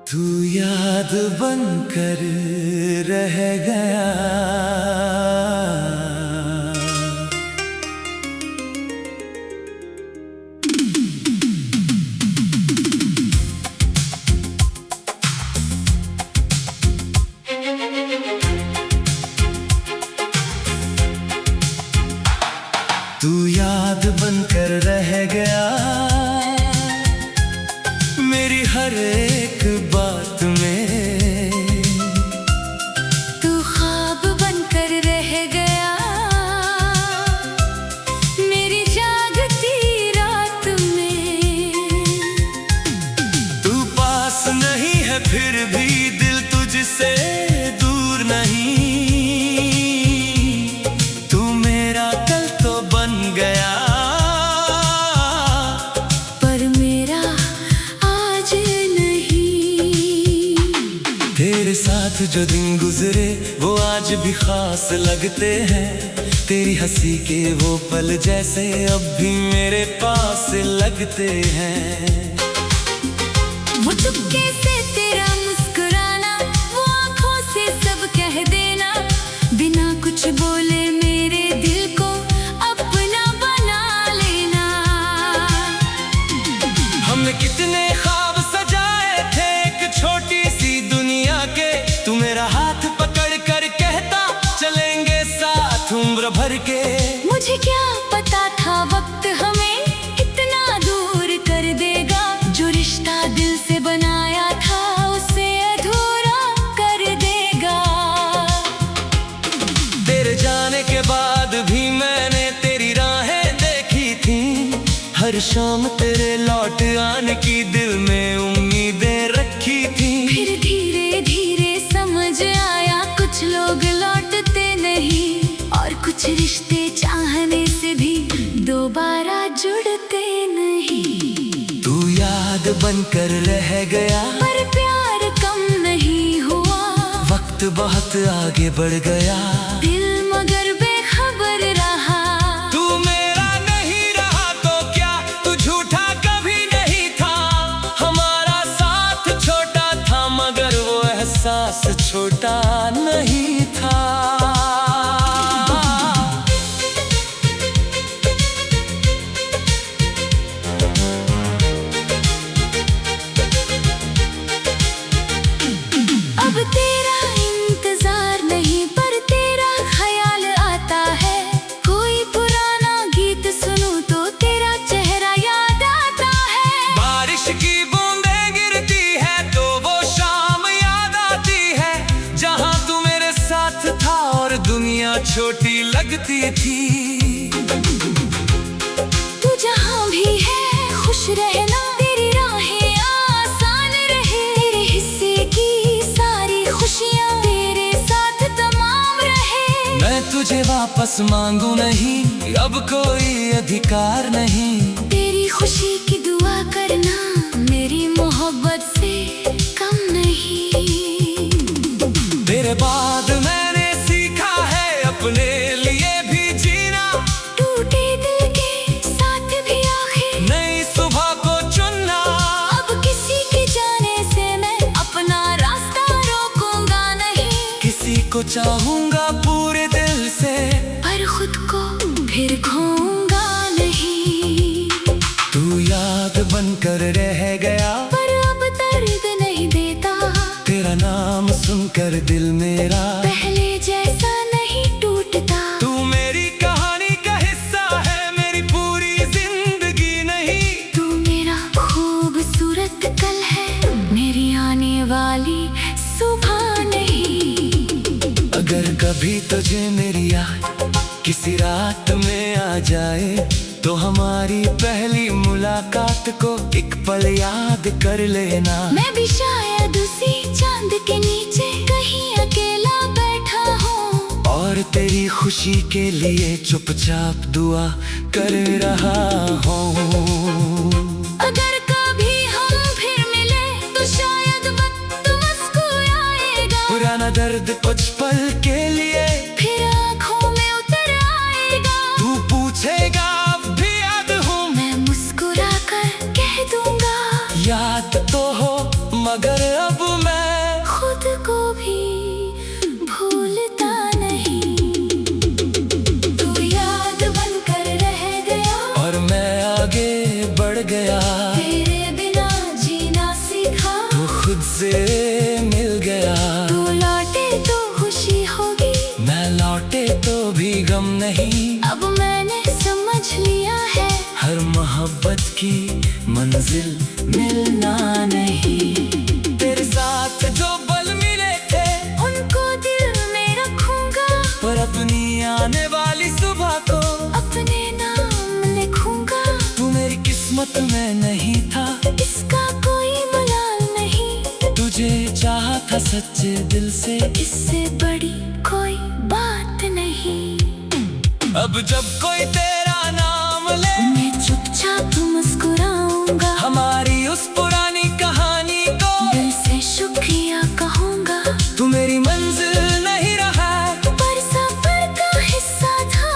तू याद बनकर रह गया। तू याद बनकर रह गया मेरी हर एक बात में। तू ख्वाब बनकर रह गया मेरी जागती रात में। तू पास नहीं है फिर भी दिल तुझसे दूर नहीं। तू मेरा कल तो बन गया पर मेरा आज नहीं। तेरे साथ जो दिन गुजरे वो आज भी खास लगते हैं। तेरी हंसी के वो पल जैसे अब भी मेरे पास लगते हैं। वो चुपके से तेरा मुस्कुराना, वो आँखों से सब कह देना, बिना कुछ बोले मेरे दिल को अपना बना लेना। हमने कितने ख्वाब सजाए थे एक छोटी सी दुनिया के। तू मेरा हाथ पकड़ कर कहता चलेंगे साथ उम्र भर के। मुझे क्या पता था वक्त हमें इतना दूर कर देगा। जो रिश्ता दिल से बनाया था उसे अधूरा कर देगा। तेरे जाने के बाद भी मैंने तेरी राहें देखी थी। हर शाम तेरे लौट आने की दिल में उम्मीदें रखी थी। फिर धीरे धीरे समझ आया कुछ लोग लौटते नहीं, और कुछ रिश्ते चाहने से भी दोबारा जुड़ते नहीं। तू याद बनकर रह गया पर प्यार कम नहीं हुआ। वक्त बहुत आगे बढ़ गया दिल मगर बेखबर रहा। तू मेरा नहीं रहा तो क्या, तू झूठा कभी नहीं था। हमारा साथ छोटा था मगर वो एहसास छोटा नहीं था। अब तेरा इंतजार नहीं पर तेरा ख्याल आता है। कोई पुराना गीत सुनूं तो तेरा चेहरा याद आता है। बारिश की बूंदें गिरती है तो वो शाम याद आती है। जहां तू मेरे साथ था और दुनिया छोटी लगती थी। तू जहां भी है खुश रहना, तेरी राहें आसान रहे। तेरे हिस्से की सारी खुशियां तेरे साथ तमाम रहे। मैं तुझे वापस मांगू नहीं, अब कोई अधिकार नहीं। तेरी खुशी की दुआ करना मेरी मोहब्बत से कम नहीं। तेरे बाद मैंने सीखा है अपने लिए भी जीना। टूटे दिल के साथ भी आखिर नई सुबह को चुनना। अब किसी के जाने से मैं अपना रास्ता रोकूंगा नहीं। किसी को चाहूंगा पूरे दिल से पर खुद को फिर खोऊंगा नहीं। तू याद बनकर रह गया पर अब दर्द नहीं देता। तेरा नाम सुनकर दिल मेरा पहले जैसा नहीं टूटता। तू मेरी कहानी का हिस्सा है, मेरी पूरी जिंदगी नहीं। तू मेरा खूबसूरत कल है, मेरी आने वाली सुबह नहीं। अगर कभी तुझे मेरी याद किसी रात में आ जाए तो हमारी पहली मुलाकात को एक पल याद कर लेना। मैं भी शायद उसी चांद के नीचे कहीं अकेला बैठा हूँ, और तेरी खुशी के लिए चुपचाप दुआ कर रहा हूँ। अगर कभी हम फिर मिले तो शायद वक्त मुस्कुराएगा। पुराना दर्द कुछ पल के लिए फिर आँखों में उतर आएगा। तू पूछेगा अब भी याद हूँ, मैं मुस्कुरा कर कह दूंगा याद तो हो मगर अब नहीं। तेरे साथ जो पल मिले थे उनको दिल में रखूंगा, पर अपनी आने वाली सुबह को अपने नाम लिखूंगा। तू मेरी किस्मत में नहीं था, इसका कोई मलाल नहीं। तुझे चाहा था सच्चे दिल से, इससे बड़ी कोई बात नहीं। अब जब कोई तेरा नाम ले मैं चुपचाप मुस्कुराऊंगा, हमारी उस पुरानी कहानी को दिल से शुक्रिया कहूंगा। तू मेरी मंजिल नहीं रहा, पर सफर का हिस्सा था।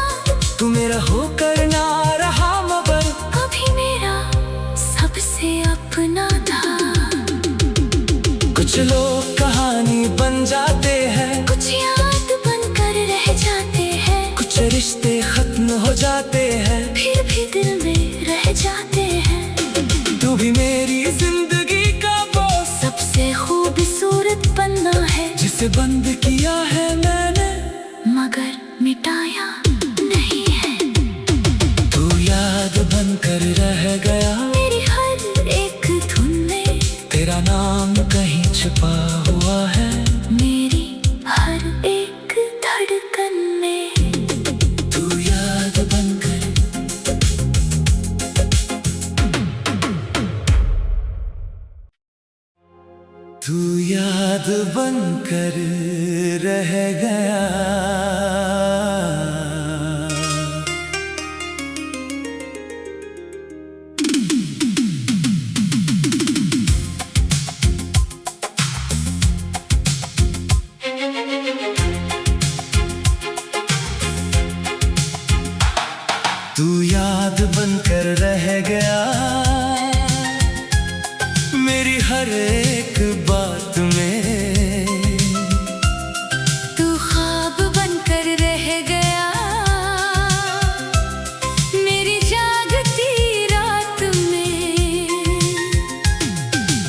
तू मेरा होकर ना रहा, मगर कभी मेरा सबसे अपना था। कुछ लोग कहानी बन जाते हैं, कुछ याद बनकर रह जाते हैं, कुछ रिश्ते खत्म हो जाते हैं, फिर भी दिल में रह जाते हैं। तू भी मेरी जिंदगी का वो सबसे खूबसूरत पन्ना है, जिसे बंद किया है मैंने मगर मिटाया नहीं है। तू याद बनकर रह गया, मेरी हर एक धुन में तेरा नाम कहीं छुपा हुआ है, मेरी हर एक धड़कन में। तू याद बनकर, तू याद बनकर रह गया। तू याद बनकर रह गया, मेरी हर एक बात में। तू ख्वाब बनकर रह गया, मेरी जागती रात में।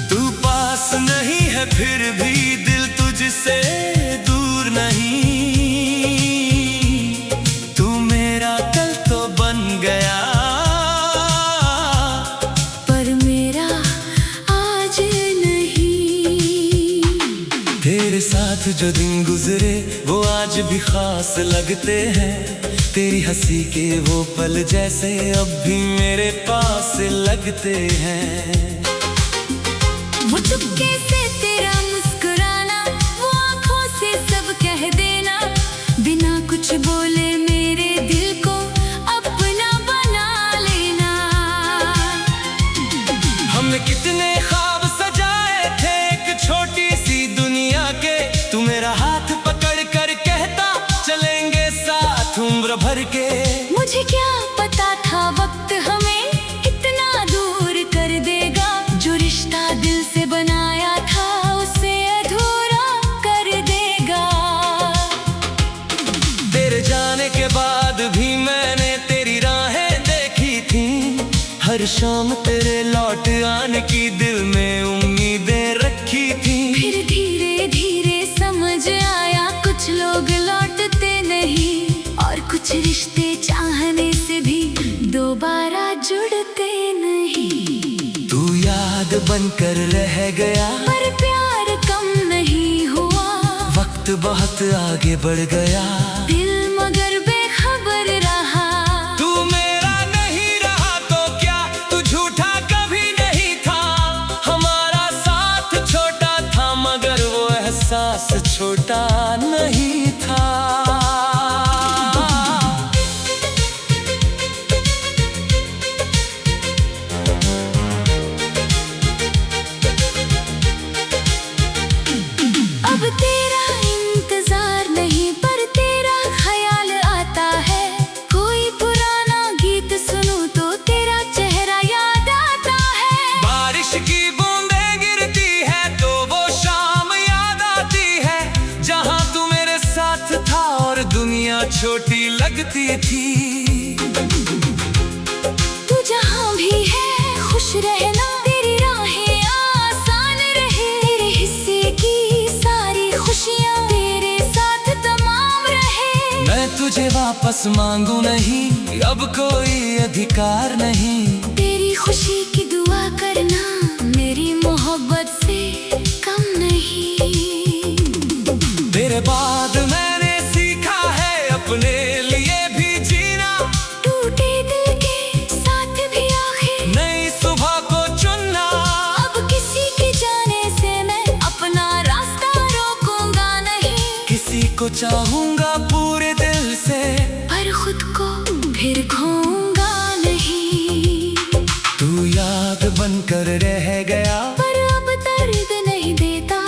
तू पास नहीं है फिर भी दिल तुझसे दूर नहीं। तू मेरा कल तो बन गया, पर मेरा आज नहीं। तेरे साथ जो दिन गुजरे वो आज भी खास लगते हैं। तेरी हंसी के वो पल जैसे अब भी मेरे पास लगते हैं। वो चुपके से तेरा मुस्कुराना, वो आंखों से सब कह देना, बिना कुछ बोले मेरे दिल को अपना बना लेना। हमने कितने ख्वाब सजाए थे एक छोटी सी दुनिया के। तू मेरा हाथ पकड़ कर कहता चलेंगे साथ उम्र भर के। मुझे क्या पता था वक्त हमें इतना दूर कर देगा। जो रिश्ता दिल से बनाया था उसे अधूरा कर देगा। तेरे जाने के बाद भी मैंने तेरी राहें देखी थी। हर शाम तेरे लौट आने की दिल में उम्मीदें रखी थी। फिर धीरे धीरे समझ आया कुछ लोग लौटते नहीं, और कुछ रिश्ते चाहने से भी दोबारा जुड़ते नहीं। तू याद बनकर रह गया, पर प्यार कम नहीं हुआ। वक्त बहुत आगे बढ़ गया, दिल मगर बेखबर रहा। तू मेरा नहीं रहा तो क्या, तू झूठा कभी नहीं था। हमारा साथ छोटा था मगर वो एहसास छोटा नहीं था। अब तेरा इंतजार नहीं पर तेरा ख्याल आता है। कोई पुराना गीत सुनूं तो तेरा चेहरा याद आता है। बारिश की बूंदें गिरती है तो वो शाम याद आती है, जहां तू मेरे साथ था और दुनिया छोटी लगती थी। तू जहां भी है खुश रहना, तेरी राहें आसान रहे। तेरे हिस्से की सारी खुशियां तेरे साथ तमाम रहे। मैं तुझे वापस मांगू नहीं, अब कोई अधिकार नहीं। तेरी खुशी की दुआ करना, मेरी मोहब्बत को चाहूंगा पूरे दिल से, पर खुद को फिर खोऊंगा नहीं। तू याद बनकर रह गया, पर अब दर्द नहीं देता।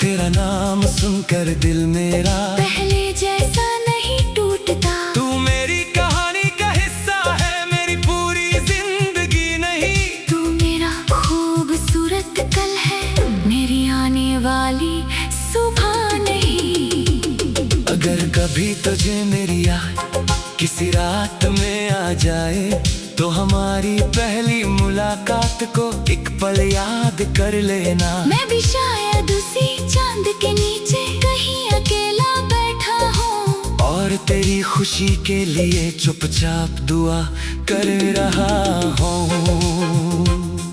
तेरा नाम सुनकर दिल मेरा पहले जैसा नहीं टूटता। तू मेरी कहानी का हिस्सा है, मेरी पूरी जिंदगी नहीं। तू मेरा खूबसूरत कल है, मेरी आने वाली सुबह नहीं। अगर कभी तुझे मेरी याद किसी रात में आ जाए, तो हमारी पहली मुलाकात को एक पल याद कर लेना। मैं भी शायद उसी चांद के नीचे कहीं अकेला बैठा हूँ, और तेरी खुशी के लिए चुपचाप दुआ कर रहा हूँ।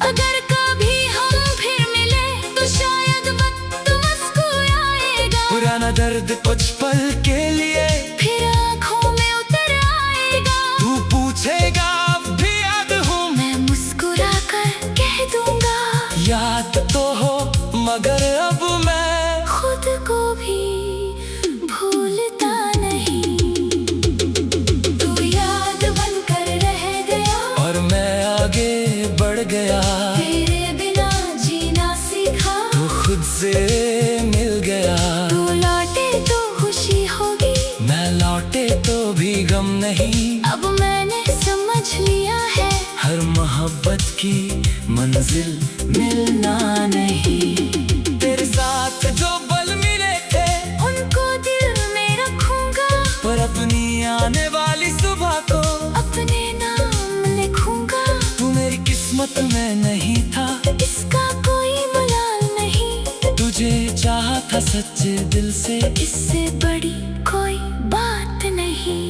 अगर कभी हम फिर मिले तो शायद वक्त मुस्कुराएगा। पुराना दर्द कुछ पल के लिए फिर आँखों में उतर आएगा। तू पूछेगा अब भी याद हूँ, मैं मुस्कुरा कर कह दूंगा, याद तो हो मगर अब मैं खुद को भी भूलता नहीं। तू याद बनकर रह गया, और मैं आगे बढ़ गया। तेरे बिना जीना सीखा, तू खुद से मिल गया। तू लौटे तो खुशी होगी, मैं लौटे तो भी गम नहीं। अब मैंने समझ लिया है, हर मोहब्बत की मंजिल मिलना नहीं। तेरे साथ जो पल मिले थे उनको दिल में रखूंगा, पर अपनी आने वाली सुबह को अपने नाम लिखूंगा। तू मेरी किस्मत में नहीं था, इसका कोई मलाल नहीं। तुझे चाहा था सच्चे दिल से, इससे बड़ी कोई बात नहीं।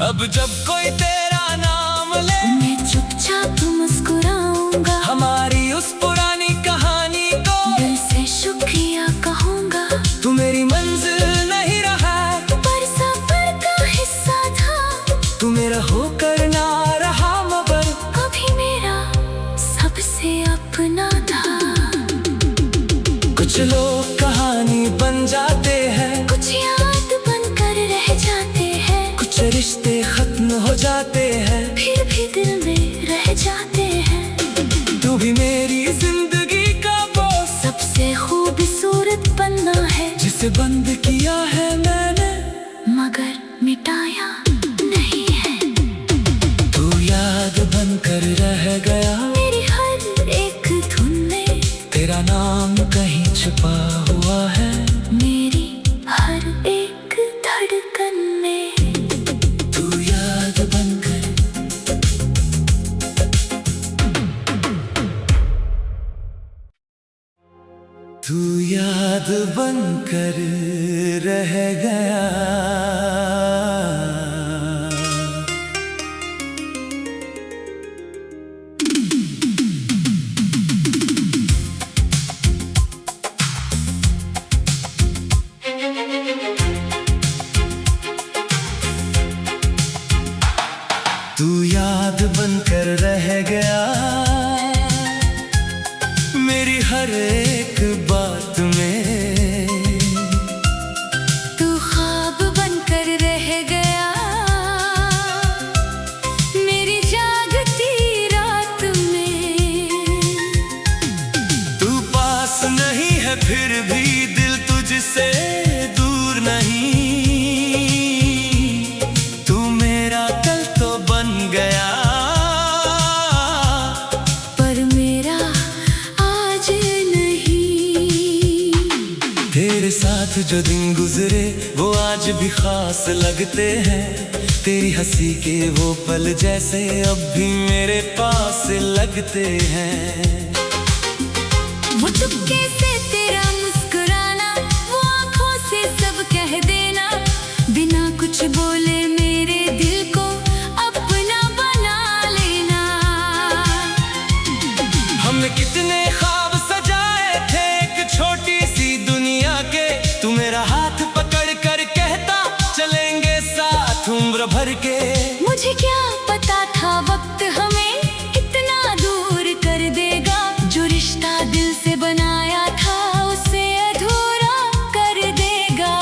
अब जब कोई तेरा नाम ले, मैं चुपचाप मुस्कुराऊंगा, हमारी उस पुरानी कहानी को दिल से शुक्रिया कहूंगा। तू मेरी मंजिल नहीं रहा, पर सफर का हिस्सा था। तू मेरा होकर ना रहा, मगर कभी मेरा सबसे अपना था। कुछ लोग कहानी बन जाते हैं, कुछ याद बनकर रह जाते हैं, कुछ रिश्ते खत्म हो जाते हैं, फिर भी दिल में रह जाते हैं। तू भी मेरी जिंदगी का वो सबसे खूबसूरत पन्ना है, जिसे बंद किया है मैंने मगर मिटाया नहीं है। तू याद बनकर रह गया, मेरी हर एक धुन में तेरा नाम कहीं छुपा हुआ है, मेरी हर एक धड़कन में। तू याद बनकर तू याद बनकर रह गया। तू याद बनकर रह गया, मेरी हर एक बात में। तू ख्वाब बनकर रह गया, मेरी जागती रात में। तू पास नहीं है फिर भी दिल तुझसे दूर नहीं। तू मेरा कल तो बन गया, पर मेरा आज नहीं। तेरे साथ जो दिन गुजरे वो आज भी खास लगते हैं। तेरी हंसी के वो पल जैसे अब भी मेरे पास लगते हैं। वो चुपके से तेरा मुस्कुराना, वो आँखों से सब कह देना, बिना कुछ बोले मेरे दिल को अपना बना लेना। हमने कितने ख्वाब सजाए थे एक छोटी सी दुनिया के। तू मेरा हाथ पकड़ कर कहता चलेंगे साथ उम्र भर के। मुझे क्या पता था वक्त हमें इतना दूर कर देगा, जो रिश्ता दिल से बनाया था उसे अधूरा कर देगा।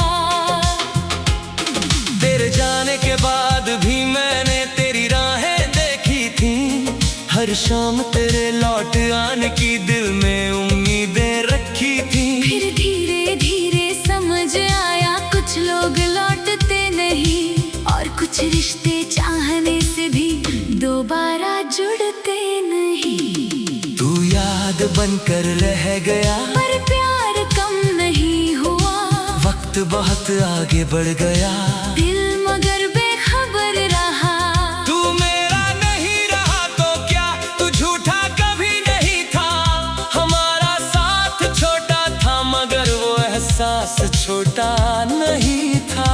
हर शाम तेरे लौट आने की दिल में उम्मीदें रखी थी। फिर धीरे धीरे समझ आया कुछ लोग लौटते नहीं, और कुछ रिश्ते चाहने से भी दोबारा जुड़ते नहीं। तू याद बनकर रह गया, पर प्यार कम नहीं हुआ। वक्त बहुत आगे बढ़ गया, दिल मगर बेखबर रहा। तू मेरा नहीं रहा तो क्या, तू झूठा कभी नहीं था। हमारा साथ छोटा था मगर वो एहसास छोटा नहीं था।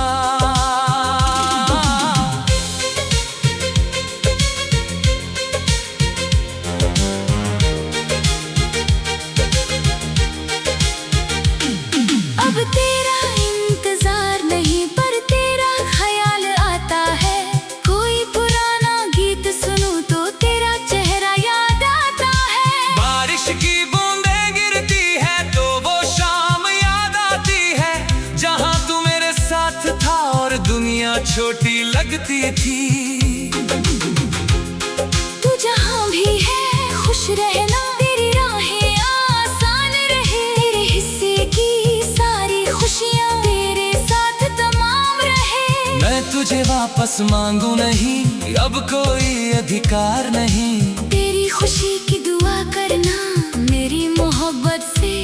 अब तेरा इंतजार नहीं पर तेरा ख्याल आता है। कोई पुराना गीत सुनूं तो तेरा चेहरा याद आता है। बारिश की बूंदें गिरती है तो वो शाम याद आती है, जहाँ तू मेरे साथ था और दुनिया छोटी लगती थी। तू जहाँ भी है खुश रहना, तेरी राहें आसान रहे। तेरे हिस्से की सारी खुशियाँ तेरे साथ तमाम रहे। मैं तुझे वापस मांगू नहीं, अब कोई अधिकार नहीं। तेरी खुशी की दुआ करना मेरी मोहब्बत से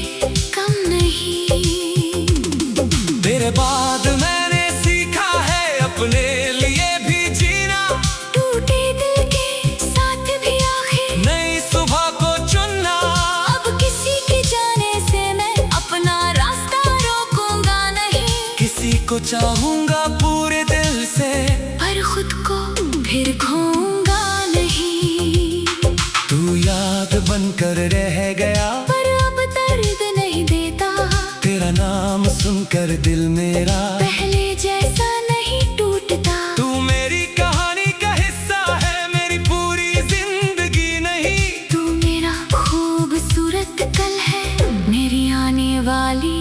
कम नहीं। तेरे बाद मैंने सीखा है अपने लिए भी जीना, टूटे दिल के साथ भी आखिर नई सुबह को चुनना। अब किसी के जाने से मैं अपना रास्ता रोकूंगा नहीं। किसी को चाहूंगा पूरे दिल से, पर खुद को फिर खोऊंगा नहीं। तू याद बनकर रह गया, पर अब दर्द नहीं देता। तेरा नाम सुनकर दिल मेरा पहले जैसा नहीं टूटता। तू मेरी कहानी का हिस्सा है, मेरी पूरी जिंदगी नहीं। तू मेरा खूबसूरत कल है, मेरी आने वाली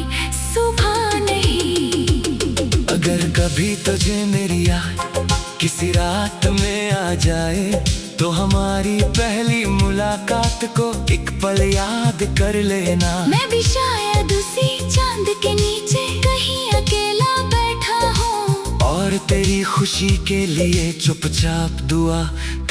सुबह नहीं। अगर कभी तुझे मेरी याद किसी रात में आ जाए, तो हमारी पहली मुलाकात को एक पल याद कर लेना। मैं भी शायद उसी चांद के नीचे कहीं अकेला बैठा हूँ, और तेरी खुशी के लिए चुपचाप दुआ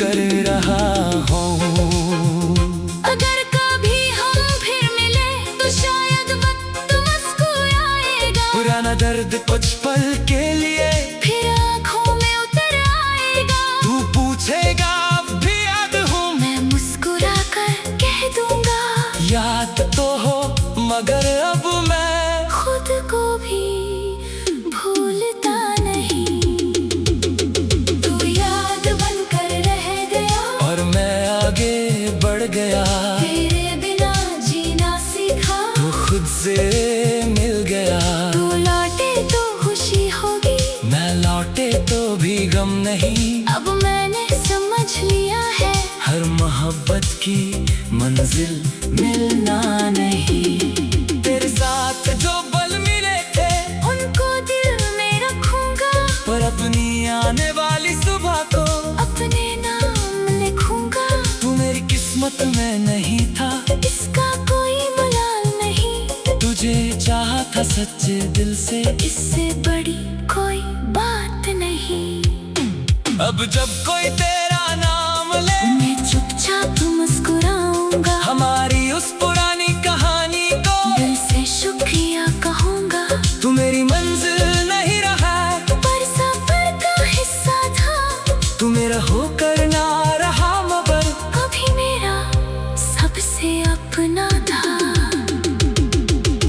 कर रहा हूँ। अगर कभी हम फिर मिले तो शायद वक्त मुस्कुराएगा। पुराना दर्द कुछ पल के लिए फिर आँखों में उतर आएगा। तू पूछेगा अब भी याद हूँ, मैं मुस्कुरा कर कह दूंगा याद तो हो मगर अब मैं खुद को भी भूलता नहीं। तू याद बनकर रह गया, और मैं आगे बढ़ गया। तेरे बिना जीना सीखा, तू खुद से मिल गया। तू लौटे तो खुशी होगी, मैं लौटे तो भी गम नहीं। अब मैंने समझ लिया है हर मोहब्बत की मंजिल मिलना नहीं। तेरे साथ जो पल मिले थे उनको दिल में रखूंगा, पर अपनी आने वाली सुबह को अपने नाम लिखूंगा। तू मेरी किस्मत में नहीं था, इसका कोई मलाल नहीं। तुझे चाहा था सच्चे दिल से, इससे बड़ी कोई बात नहीं। अब जब कोई तेरा नाम ले, मैं चुपचाप मुस्कुराऊंगा। हमारी उस पुरानी कहानी को दिल से शुक्रिया कहूंगा। तू मेरी मंजिल नहीं रहा, पर सफर का हिस्सा था। तू मेरा होकर ना रहा मगर कभी मेरा सबसे अपना था।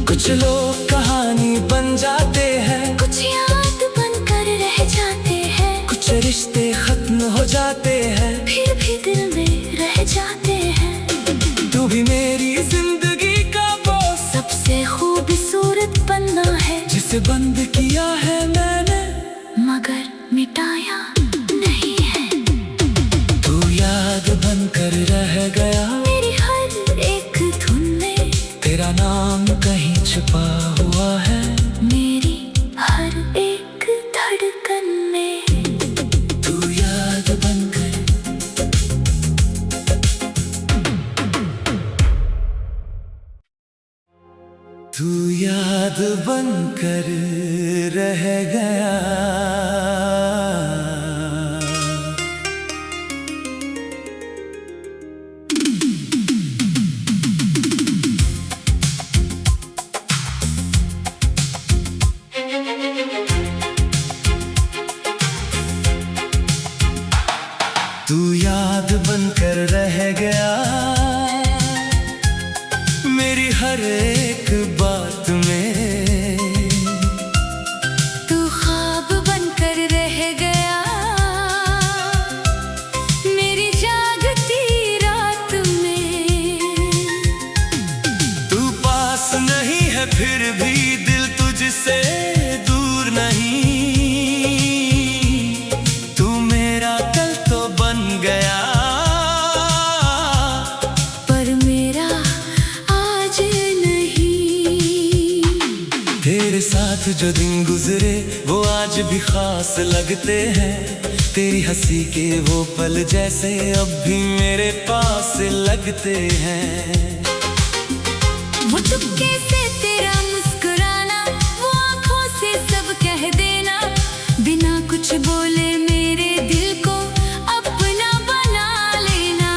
कुछ लोग कहानी बन जाते हैं, कुछ याद बनकर रह जाते हैं। कुछ रिश्ते खत्म हो जाते हैं, फिर भी दिल में रह जाते हैं। तू भी मेरी जिंदगी का वो सबसे खूबसूरत पन्ना है, जिसे बंद किया है मैंने मगर मिटाया नहीं है। तू याद बनकर रह गया, मेरी हर एक धुन में तेरा नाम कहीं छुपा हुआ है। मेरी हर एक धड़कन में तू याद बनकर तू याद बनकर रह गया। तू याद बनकर रह गया मेरी हर एक बात में। तू ख्वाब बनकर रह गया मेरी जागती रात में। तू पास नहीं है फिर भी दिल तुझसे दूर नहीं। तू मेरा कल तो बन गया पर मेरा आज नहीं। तेरे साथ जो दिन गुजरे वो आज भी खास लगते हैं। तेरी हंसी के वो पल जैसे अब भी मेरे पास लगते हैं। वो चुपके से तेरा मुस्कुराना, वो आँखों से सब कह देना, बिना कुछ बोले मेरे दिल को अपना बना लेना।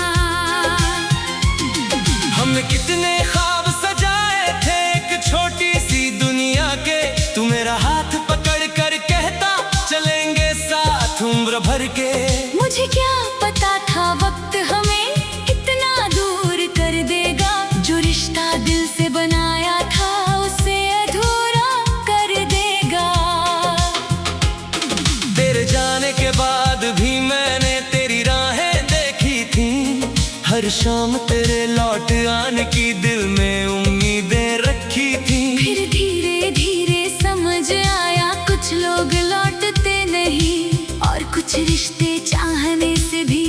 हमने कितने ख्वाब सजाए थे एक छोटी सी दुनिया के। तू मेरा हाथ पकड़ कर कहता चलेंगे साथ उम्र भर के। मुझे क्या पता था वक्त हमें इतना दूर कर देगा। जो रिश्ता दिल से बनाया था उसे अधूरा कर देगा। तेरे जाने के बाद भी मैंने तेरी राहें देखी थी। हर शाम तेरे लौट आने की दिल में उम्मीदें रखी थी। फिर धीरे धीरे समझ आया कुछ लोग लौटते नहीं, और कुछ रिश्ते चाहने से भी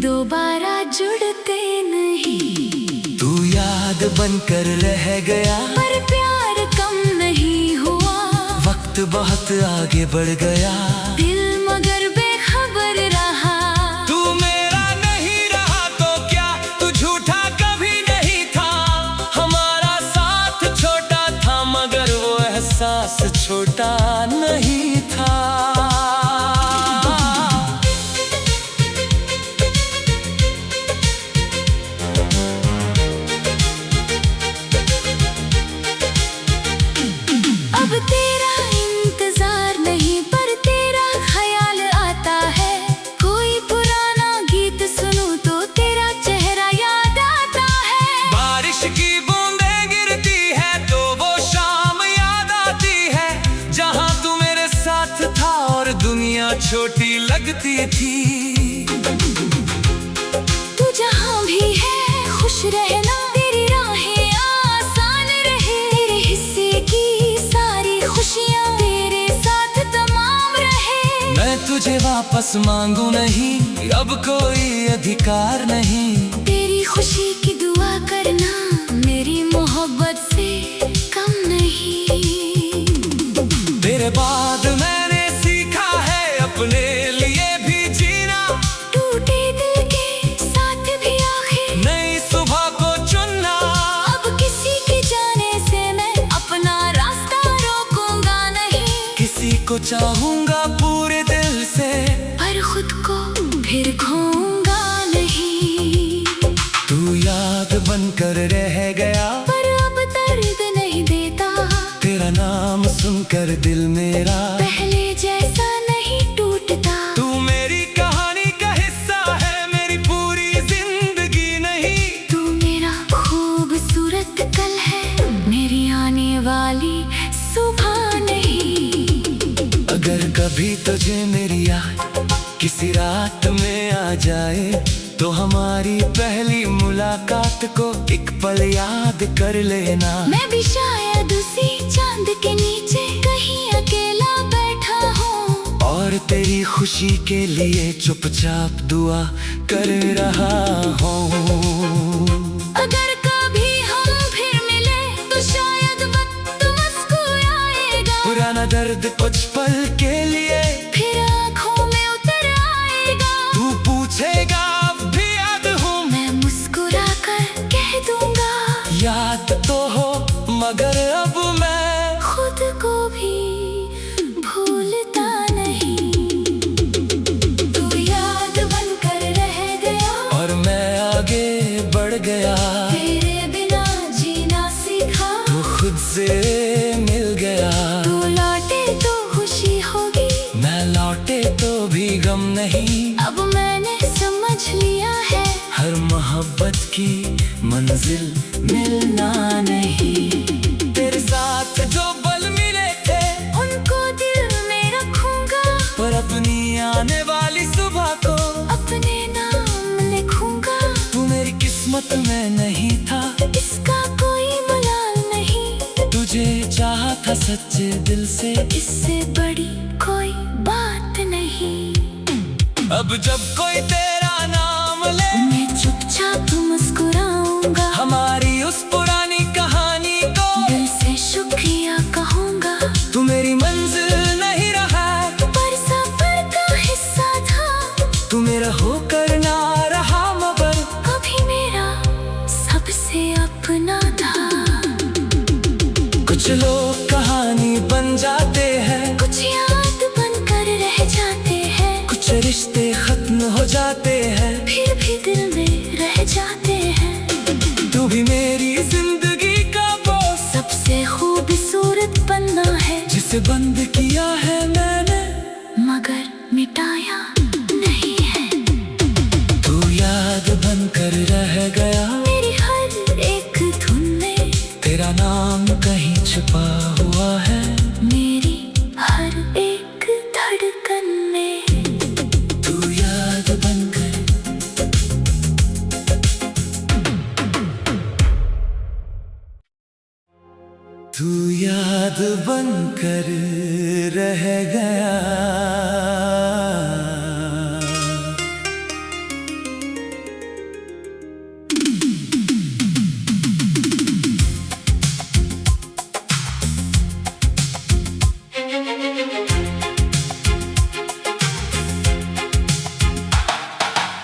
दोबारा जुड़ते नहीं। तू याद बनकर रह गया पर प्यार कम नहीं हुआ। वक्त बहुत आगे बढ़ गया दिल मगर बेखबर रहा। तू मेरा नहीं रहा तो क्या, तू झूठा कभी नहीं था। हमारा साथ छोटा था मगर वो एहसास छोटा नहीं था। अब तेरा इंतजार नहीं पर तेरा ख्याल आता है। कोई पुराना गीत सुनूं तो तेरा चेहरा याद आता है। बारिश की बूंदें गिरती है तो वो शाम याद आती है। जहाँ तू मेरे साथ था और दुनिया छोटी लगती थी। तू जहाँ भी है खुश रहना, तेरी राहें आसान रहे। तेरे हिस्से की सारी खुशियाँ तेरे साथ तमाम रहे। मैं तुझे वापस मांगू नहीं, अब कोई अधिकार नहीं। तेरी खुशी की दुआ करना मेरी मोहब्बत से कम नहीं। तेरे बाद मैंने सीखा है अपने लिए भी जीना। टूटे दिल के साथ भी आखिर नई सुबह को चुनना। अब किसी के जाने से मैं अपना रास्ता रोकूंगा नहीं। किसी को चाहूंगा पूरे दिल से पर खुद को फिर खोऊंगा नहीं। तू याद बनकर रह गया पर अब दर्द नहीं देता। तेरा नाम सुनकर दिल मेरा पहले जैसा नहीं टूटता। तू मेरी कहानी का हिस्सा है, मेरी पूरी जिंदगी नहीं। तू मेरा खूबसूरत कल है, मेरी आने वाली सुबह नहीं। अगर कभी तुझे मेरी याद किसी रात में आ जाए तो हमारी पहली मुलाकात को एक पल याद कर लेना। मैं भी शायद उसी चांद के नीचे कहीं अकेला बैठा हूँ, और तेरी खुशी के लिए चुपचाप दुआ कर रहा हूँ। अगर कभी हम फिर मिले तो शायद वक्त मुस्कुराएगा। पुराना दर्द कुछ पल के लिए फिर आँखों में उतर आएगा। तू पूछेगा अब भी याद हूँ, मैं मुस्कुरा कर कह दूंगा याद तो हो मगर अब खुद से मिल गया। तू लौटे तो खुशी होगी, मैं लौटे तो भी गम नहीं। अब मैंने समझ लिया है, हर मोहब्बत की मंजिल मिलना नहीं। तेरे साथ जो पल मिले थे उनको दिल में रखूंगा, पर अपनी आने वाली सुबह को अपने नाम लिखूंगा। तू मेरी किस्मत में नहीं था, इसका कोई मलाल नहीं। तुझे चाहा था सच्चे दिल से, इससे बड़ी कोई बात नहीं। अब जब कोई तेरा नाम ले मैं चुपचाप मुस्कुराऊंगा, हमारी उस पुरानी कहानी को दिल से शुक्रिया कहूंगा। तू मेरी मंजिल नहीं रहा, पर सफर का हिस्सा था। तू मेरा होकर ना रहा, मगर कभी मेरा सबसे अपना था। कुछ लोग कहानी बन जाते हैं, कुछ याद बनकर रह जाते हैं, कुछ रिश्ते खत्म हो जाते हैं, फिर भी दिल में रह जाते हैं। तू भी मेरी जिंदगी का वो सबसे खूबसूरत पन्ना है, जिसे बंद किया है मैंने मगर मिटाया नहीं है। तू याद बनकर रह गया, मेरी हर एक धुन में तेरा नाम कहीं छुपा हुआ है, मेरी हर एक धड़कन में। तू याद बनकर तू याद बनकर रह गया।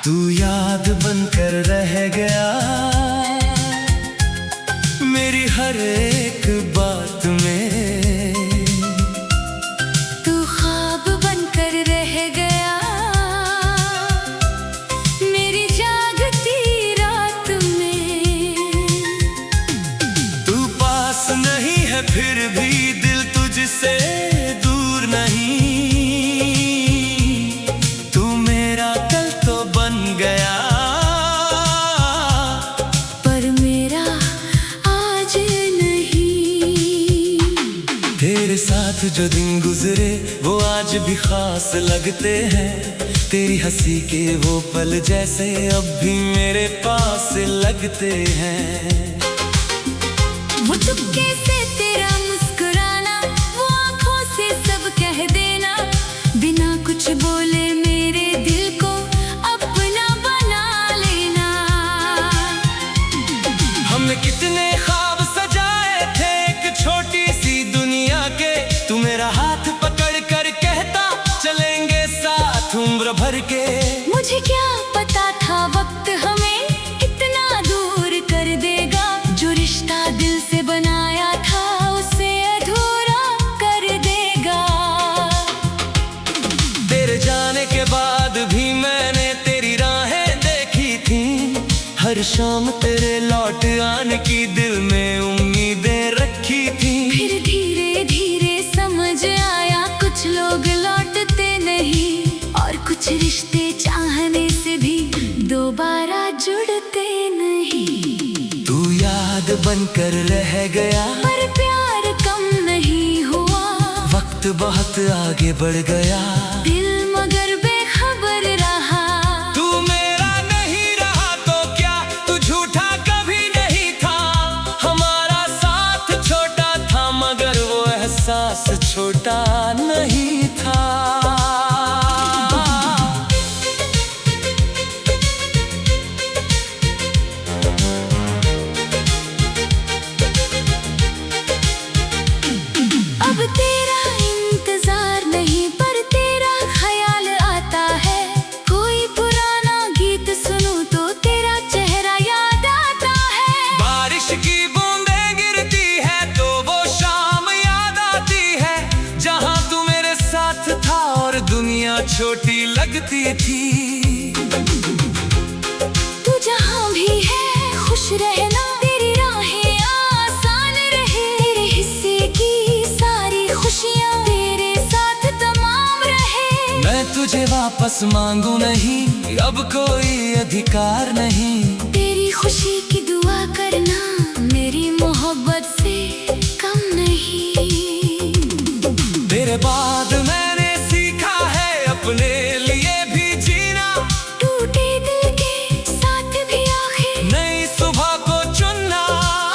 तू याद बनकर रह गया, मेरी हर एक बात में। तू ख्वाब बनकर रह गया, मेरी जागती रात में। तू पास नहीं है फिर भी दिल तुझसे दूर नहीं। तू मेरा कल तो बन गया, पर मेरा आज नहीं। तेरे साथ जो दिन गुजरे वो आज भी खास लगते हैं। तेरी हंसी के वो पल जैसे अब भी मेरे पास लगते हैं। वो चुपके से तेरा मुस्कुराना, वो आंखों से सब कह देना, बिना कुछ बोले मेरे दिल को अपना बना लेना। हमने कितने ख्वाब सजाए थे एक छोटी सी दुनिया के। तू मेरा हाथ पकड़ कर कहता चलेंगे साथ उम्र भर के। मुझे क्या पता था वक्त हमें इतना दूर कर देगा, जो रिश्ता दिल से बनाया था उसे अधूरा कर देगा। तेरे जाने के बाद भी मैंने तेरी राहें देखी थी, हर शाम तेरे लौट आने की दिल में उम्मीदें रखी थी। फिर धीरे धीरे समझ आया कुछ लोग लौटते नहीं, और कुछ रिश्ते चाहने से भी दोबारा जुड़ते नहीं। तू याद बनकर रह गया, पर प्यार कम नहीं हुआ, वक्त बहुत आगे बढ़ गया, दिल मगर बेखबर रहा। तू मेरा नहीं रहा तो क्या, तू झूठा कभी नहीं था। हमारा साथ छोटा था मगर वो एहसास छोटा नहीं था। अब तेरा इंतजार नहीं पर तेरा ख्याल आता है, कोई पुराना गीत सुनूं तो तेरा चेहरा याद आता है। बारिश की बूंदें गिरती है तो वो शाम याद आती है, जहां तू मेरे साथ था और दुनिया छोटी लगती थी। तू जहां भी है खुश रहना, तेरी राहें आसान रहे। तेरे तुझे वापस मांगू नहीं, अब कोई अधिकार नहीं। तेरी खुशी की दुआ करना मेरी मोहब्बत से कम नहीं। तेरे बाद मैंने सीखा है अपने लिए भी जीना, टूटे दिल के साथ भी आखिर नई सुबह को चुनना।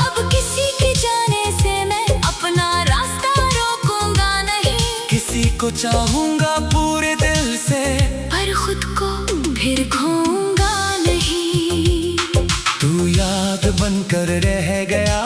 अब किसी के जाने से मैं अपना रास्ता रोकूंगा नहीं। किसी को चाहूंगा पूरे दिल से, पर खुद को फिर खोऊंगा नहीं। तू याद बनकर रह गया।